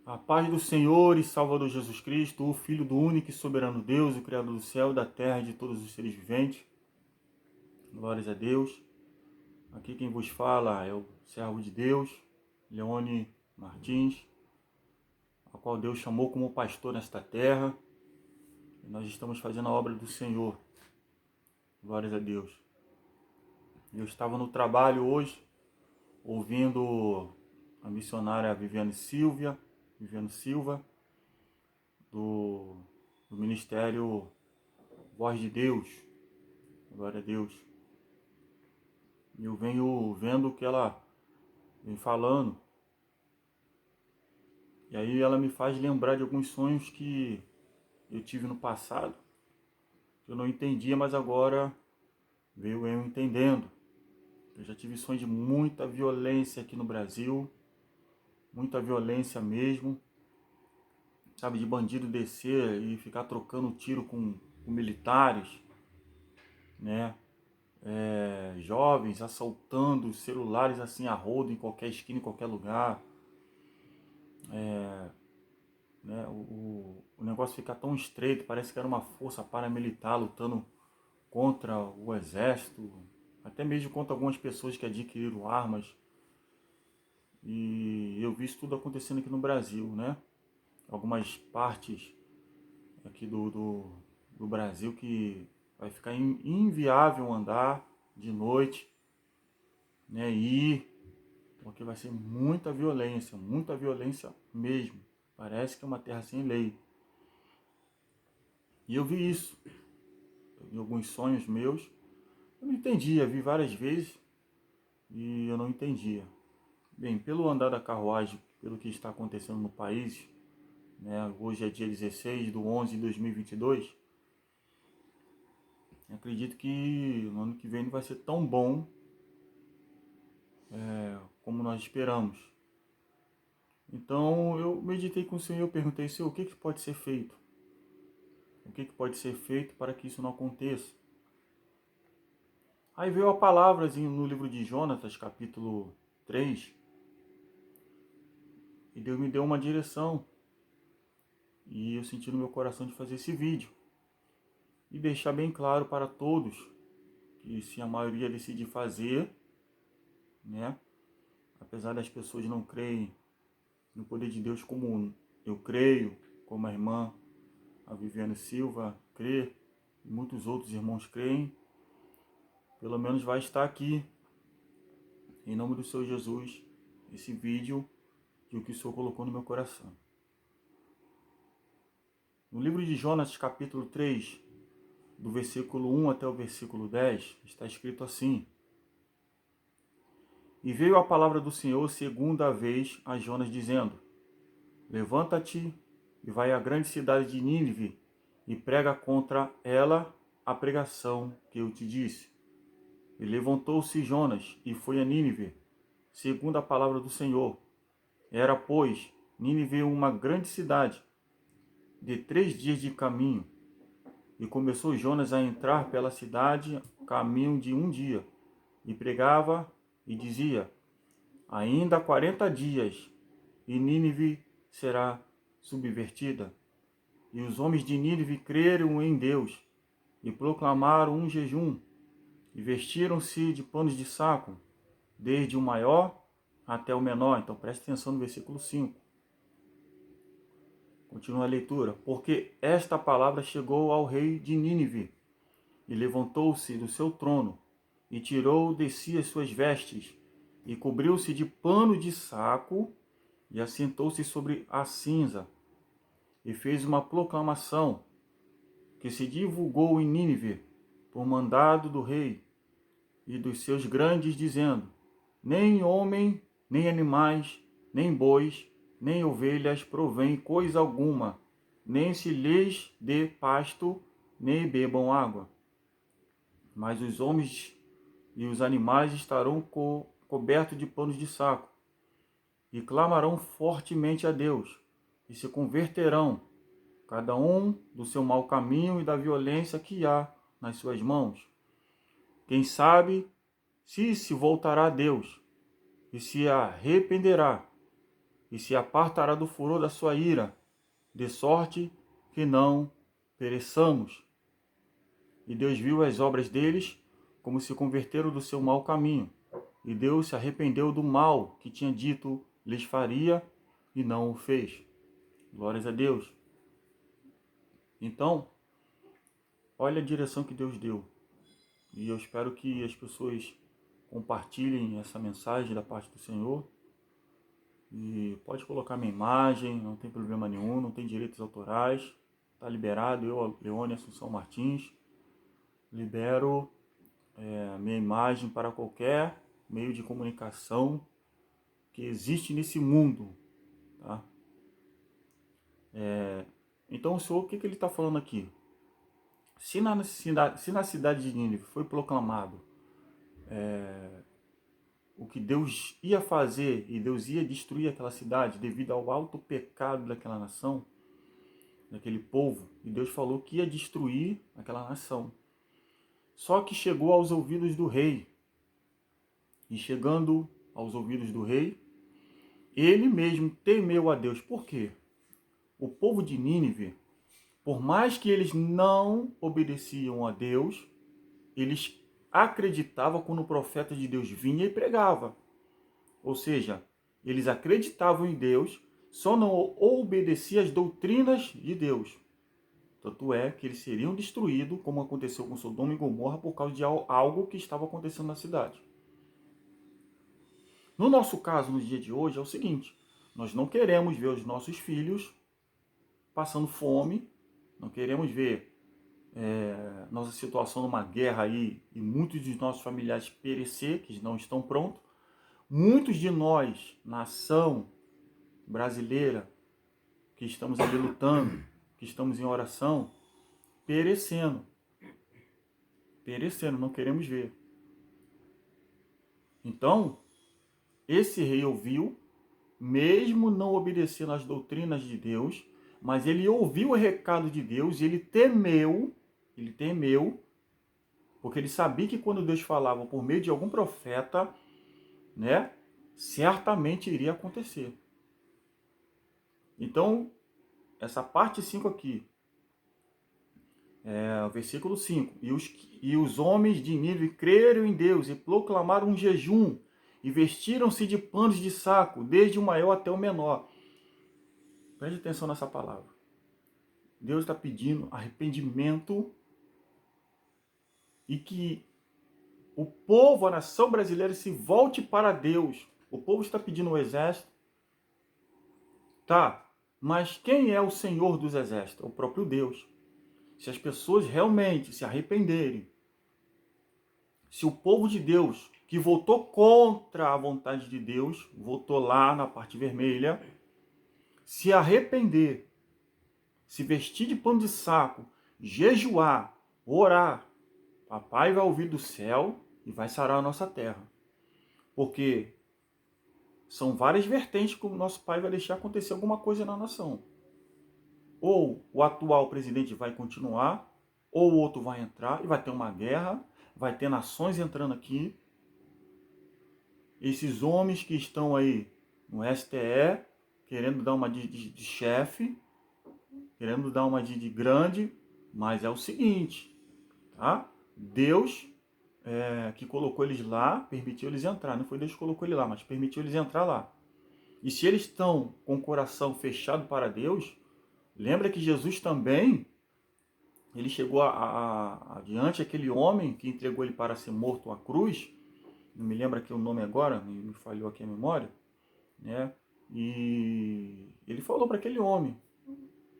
A paz do Senhor e Salvador Jesus Cristo, o Filho do único e soberano Deus, o Criador do céu, da terra e de todos os seres viventes. Glórias a Deus. Aqui quem vos fala é o servo de Deus, Leone Martins, a qual Deus chamou como pastor nesta terra. E nós estamos fazendo a obra do Senhor. Glórias a Deus. Eu estava no trabalho hoje, ouvindo a missionária Viviane Silva, do Ministério Voz de Deus. Glória a Deus. E eu venho vendo o que ela vem falando. E aí ela me faz lembrar de alguns sonhos que eu tive no passado, que eu não entendia, mas agora veio eu entendendo. Eu já tive sonhos de muita violência aqui no Brasil, muita violência mesmo, sabe, de bandido descer e ficar trocando tiro com militares, né? Jovens assaltando celulares assim a rodo em qualquer esquina, em qualquer lugar. Né? O negócio fica tão estreito, parece que era uma força paramilitar lutando contra o exército, até mesmo contra algumas pessoas que adquiriram armas. E eu vi isso tudo acontecendo aqui no Brasil, né? Algumas partes aqui do Brasil que vai ficar inviável andar de noite, né? Porque vai ser muita violência mesmo. Parece que é uma terra sem lei. E eu vi isso em alguns sonhos meus. Eu não entendia, vi várias vezes e eu não entendia. Bem, pelo andar da carruagem, pelo que está acontecendo no país, né, hoje é dia 16/11/2022, acredito que no ano que vem não vai ser tão bom como nós esperamos. Então eu meditei com o Senhor, eu perguntei, Senhor, o que pode ser feito? O que pode ser feito para que isso não aconteça? Aí veio a palavra no livro de Jonatas, capítulo 3, e Deus me deu uma direção. E eu senti no meu coração de fazer esse vídeo. E deixar bem claro para todos que se a maioria decidir fazer, né, apesar das pessoas não crerem no poder de Deus como eu creio, como a irmã, a Viviane Silva, crê, e muitos outros irmãos creem, pelo menos vai estar aqui, em nome do Senhor Jesus, esse vídeo de o que o Senhor colocou no meu coração. No livro de Jonas, capítulo 3, do versículo 1 até o versículo 10, está escrito assim: E veio a palavra do Senhor segunda vez a Jonas, dizendo: Levanta-te e vai à grande cidade de Nínive e prega contra ela a pregação que eu te disse. E levantou-se Jonas e foi a Nínive, segundo a palavra do Senhor. Era, pois, Nínive uma grande cidade, de 3 dias de caminho. E começou Jonas a entrar pela cidade, caminho de 1 dia, e pregava e dizia: Ainda 40 dias, e Nínive será subvertida. E os homens de Nínive creram em Deus, e proclamaram um jejum, e vestiram-se de panos de saco, desde o maior até o menor. Então preste atenção no versículo 5. Continua a leitura. Porque esta palavra chegou ao rei de Nínive, e levantou-se do seu trono, e tirou de si as suas vestes, e cobriu-se de pano de saco, e assentou-se sobre a cinza, e fez uma proclamação, que se divulgou em Nínive, por mandado do rei e dos seus grandes, dizendo: Nem homem, nem animais, nem bois, nem ovelhas provém coisa alguma, nem se lhes dê pasto, nem bebam água. Mas os homens e os animais estarão cobertos de panos de saco, e clamarão fortemente a Deus, e se converterão, cada um do seu mau caminho e da violência que há nas suas mãos. Quem sabe se voltará a Deus, e se arrependerá, e se apartará do furor da sua ira, de sorte que não pereçamos. E Deus viu as obras deles, como se converteram do seu mau caminho. E Deus se arrependeu do mal que tinha dito lhes faria, e não o fez. Glórias a Deus. Então, olha a direção que Deus deu. E eu espero que as pessoas compartilhem essa mensagem da parte do Senhor. E pode colocar minha imagem, não tem problema nenhum, não tem direitos autorais. Está liberado, eu, Leone Assunção Martins, libero minha imagem para qualquer meio de comunicação que existe nesse mundo. Tá? Então o Senhor, o que ele está falando aqui? Se na cidade de Nínive foi proclamado o que Deus ia fazer e Deus ia destruir aquela cidade devido ao alto pecado daquela nação, daquele povo, e Deus falou que ia destruir aquela nação. Só que chegou aos ouvidos do rei. E chegando aos ouvidos do rei, ele mesmo temeu a Deus. Por quê? O povo de Nínive, por mais que eles não obedeciam a Deus, eles acreditavam quando o profeta de Deus vinha e pregava. Ou seja, eles acreditavam em Deus, só não obedeciam às doutrinas de Deus. Tanto é que eles seriam destruídos, como aconteceu com Sodoma e Gomorra, por causa de algo que estava acontecendo na cidade. No nosso caso, no dia de hoje, é o seguinte: nós não queremos ver os nossos filhos passando fome, não queremos ver nossa situação numa guerra aí e muitos dos nossos familiares perecer, que não estão prontos. Muitos de nós, nação brasileira, que estamos ali lutando, que estamos em oração, perecendo, não queremos ver. Então, esse rei ouviu, mesmo não obedecendo às doutrinas de Deus, mas ele ouviu o recado de Deus e ele temeu, porque ele sabia que quando Deus falava por meio de algum profeta, né, certamente iria acontecer. Então, essa parte 5 aqui, o versículo 5, e os homens de Nínive creram em Deus e proclamaram um jejum, e vestiram-se de panos de saco, desde o maior até o menor. Preste atenção nessa palavra. Deus está pedindo arrependimento e que o povo, a nação brasileira, se volte para Deus. O povo está pedindo o exército. Tá, mas quem é o Senhor dos exércitos? É o próprio Deus. Se as pessoas realmente se arrependerem, se o povo de Deus, que votou contra a vontade de Deus, votou lá na parte vermelha, se arrepender, se vestir de pano de saco, jejuar, orar, papai vai ouvir do céu e vai sarar a nossa terra. Porque são várias vertentes que o nosso pai vai deixar acontecer alguma coisa na nação. Ou o atual presidente vai continuar, ou o outro vai entrar e vai ter uma guerra, vai ter nações entrando aqui. Esses homens que estão aí no STE, querendo dar uma de chefe, querendo dar uma de grande, mas é o seguinte, tá? Deus que colocou eles lá, permitiu eles entrar. Não foi Deus que colocou eles lá, mas permitiu eles entrar lá. E se eles estão com o coração fechado para Deus, lembra que Jesus também, ele chegou adiante aquele homem que entregou ele para ser morto à cruz, não me lembro aqui o nome agora, me falhou aqui a memória, né? E ele falou para aquele homem,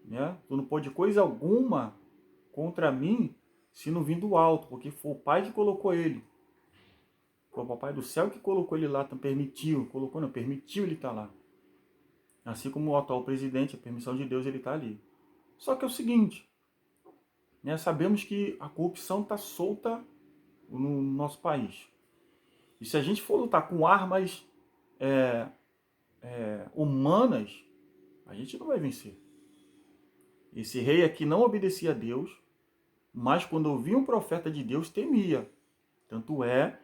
né? Tu não pode coisa alguma contra mim se não vir do alto, porque foi o Pai que colocou ele. Foi o Papai do Céu que colocou ele lá, permitiu ele estar lá. Assim como o atual presidente, a permissão de Deus, ele está ali. Só que é o seguinte, né? Sabemos que a corrupção está solta no nosso país. E se a gente for lutar com armas humanas, a gente não vai vencer. Esse rei aqui não obedecia a Deus, mas quando ouvia um profeta de Deus, temia. Tanto é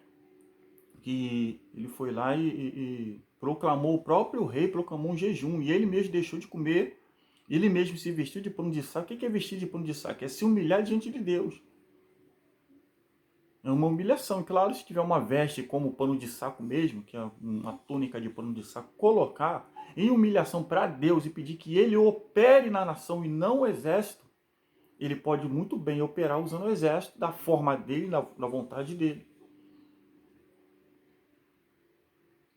que ele foi lá e O próprio rei proclamou um jejum, e ele mesmo deixou de comer, ele mesmo se vestiu de pano de saco. O que é vestir de pano de saco? É se humilhar diante de Deus. É uma humilhação. E claro, se tiver uma veste como pano de saco mesmo, que é uma túnica de pano de saco, colocar em humilhação para Deus e pedir que ele opere na nação e não o exército, ele pode muito bem operar usando o exército da forma dele, da vontade dele.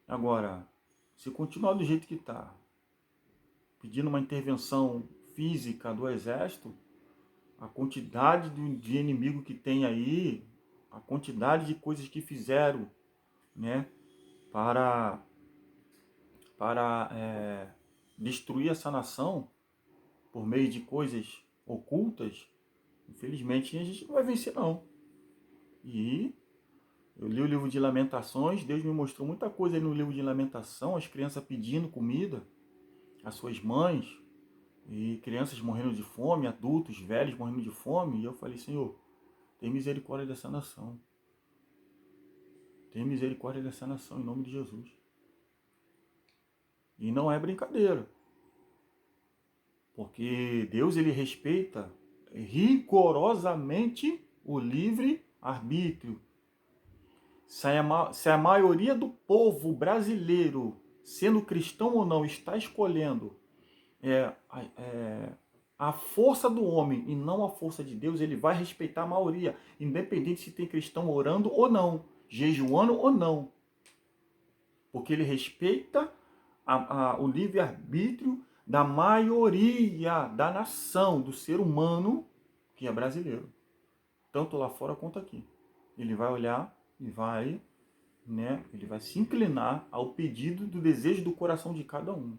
Agora, se continuar do jeito que está, pedindo uma intervenção física do exército, a quantidade de inimigo que tem aí, a quantidade de coisas que fizeram, né, para destruir essa nação por meio de coisas ocultas, infelizmente a gente não vai vencer não. E eu li o livro de Lamentações, Deus me mostrou muita coisa aí no livro de Lamentação, as crianças pedindo comida às suas mães, e crianças morrendo de fome, adultos, velhos morrendo de fome, e eu falei, Senhor, tem misericórdia dessa nação. Tem misericórdia dessa nação, em nome de Jesus. E não é brincadeira. Porque Deus, ele respeita rigorosamente o livre-arbítrio. Se a maioria do povo brasileiro, sendo cristão ou não, está escolhendo a força do homem e não a força de Deus, ele vai respeitar a maioria, independente se tem cristão orando ou não, jejuando ou não. Porque ele respeita o livre-arbítrio da maioria da nação, do ser humano que é brasileiro. Tanto lá fora quanto aqui. Ele vai olhar e vai, ele vai se inclinar ao pedido do desejo do coração de cada um.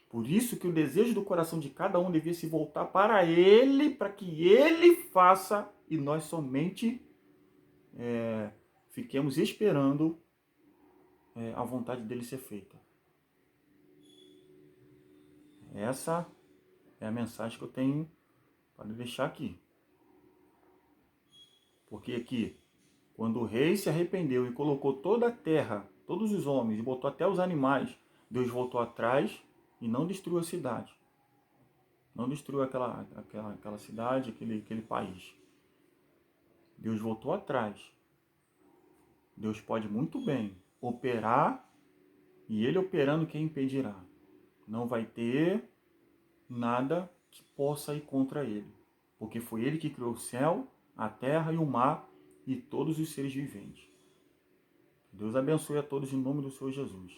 Por isso que o desejo do coração de cada um devia se voltar para ele, para que ele faça e nós somente fiquemos esperando a vontade dele ser feita. Essa é a mensagem que eu tenho para deixar aqui. Porque aqui, quando o rei se arrependeu e colocou toda a terra, todos os homens, e botou até os animais, Deus voltou atrás e não destruiu a cidade. Não destruiu aquela cidade, aquele país. Deus voltou atrás. Deus pode muito bem operar, e ele operando, quem impedirá? Não vai ter nada que possa ir contra ele. Porque foi ele que criou o céu, a terra e o mar e todos os seres viventes. Deus abençoe a todos em nome do Senhor Jesus.